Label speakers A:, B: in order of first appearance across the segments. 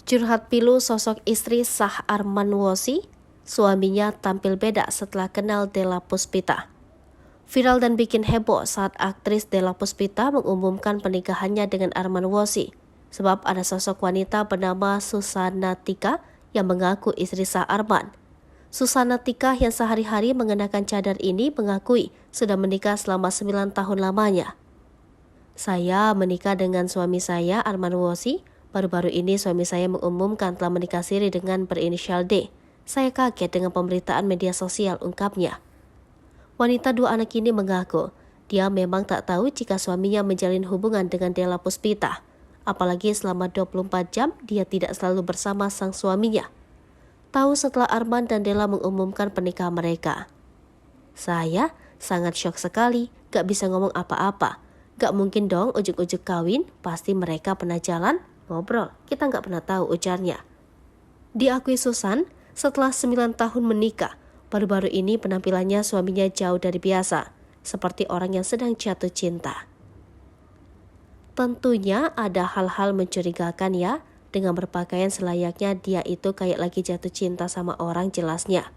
A: Curhat pilu sosok istri sah Arman Wosi, suaminya tampil beda setelah kenal Della Puspita. Viral dan bikin heboh saat aktris Della Puspita mengumumkan pernikahannya dengan Arman Wosi, sebab ada sosok wanita bernama Susana Tika yang mengaku istri sah Arman. Susana Tika yang sehari-hari mengenakan cadar ini mengakui sudah menikah selama 9 tahun lamanya. Saya menikah dengan suami saya, Arman Wosi. Baru-baru ini suami saya mengumumkan telah menikah siri dengan berinisial D. Saya kaget dengan pemberitaan media sosial, ungkapnya. Wanita 2 anak ini mengaku, dia memang tak tahu jika suaminya menjalin hubungan dengan Della Puspita. Apalagi selama 24 jam dia tidak selalu bersama sang suaminya. Tahu setelah Arman dan Della mengumumkan pernikahan mereka. Saya sangat syok sekali, gak bisa ngomong apa-apa. Gak mungkin dong ujuk-ujuk kawin, pasti mereka pernah jalan, ngobrol, kita nggak pernah tahu, ujarnya. Diakui Susan, setelah 9 tahun menikah, baru-baru ini penampilannya suaminya jauh dari biasa, seperti orang yang sedang jatuh cinta. Tentunya ada hal-hal mencurigakan ya, dengan berpakaian selayaknya dia itu kayak lagi jatuh cinta sama orang, jelasnya.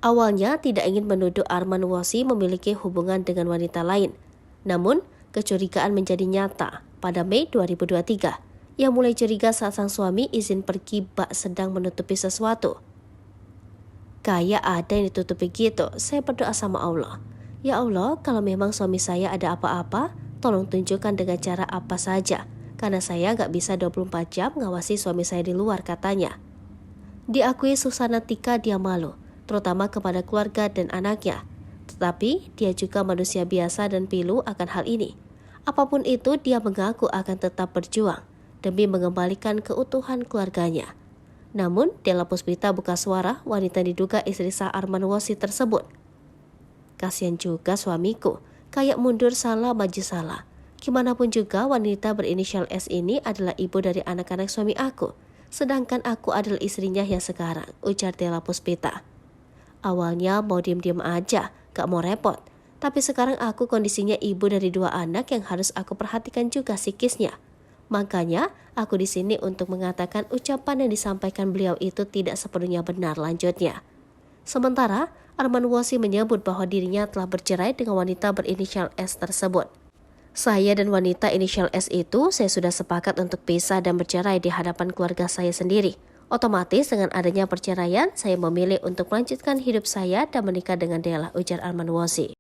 A: Awalnya tidak ingin menuduh Arman Wosi memiliki hubungan dengan wanita lain, namun kecurigaan menjadi nyata pada Mei 2023. Ia mulai curiga saat sang suami izin pergi bak sedang menutupi sesuatu. Kayak ada yang ditutupi gitu, saya berdoa sama Allah. Ya Allah, kalau memang suami saya ada apa-apa, tolong tunjukkan dengan cara apa saja. Karena saya gak bisa 24 jam ngawasi suami saya di luar, katanya. Diakui Susana Tika dia malu, terutama kepada keluarga dan anaknya. Tetapi dia juga manusia biasa dan pilu akan hal ini. Apapun itu dia mengaku akan tetap berjuang demi mengembalikan keutuhan keluarganya. Namun Della Puspita buka suara wanita diduga istri sah Arman Wosi tersebut. Kasian juga suamiku, kayak mundur salah maju salah. Gimanapun juga wanita berinisial S ini adalah ibu dari anak-anak suami aku. Sedangkan aku adalah istrinya yang sekarang, ujar Della Puspita. Awalnya mau diem-diem aja, gak mau repot. Tapi sekarang aku kondisinya ibu dari 2 anak yang harus aku perhatikan juga psikisnya. Makanya aku di sini untuk mengatakan ucapan yang disampaikan beliau itu tidak sepenuhnya benar, lanjutnya. Sementara Arman Wosi menyebut bahwa dirinya telah bercerai dengan wanita berinisial S tersebut. Saya dan wanita inisial S itu saya sudah sepakat untuk pisah dan bercerai di hadapan keluarga saya sendiri. Otomatis dengan adanya perceraian, saya memilih untuk melanjutkan hidup saya dan menikah dengan Della, ujar Arman Wosi.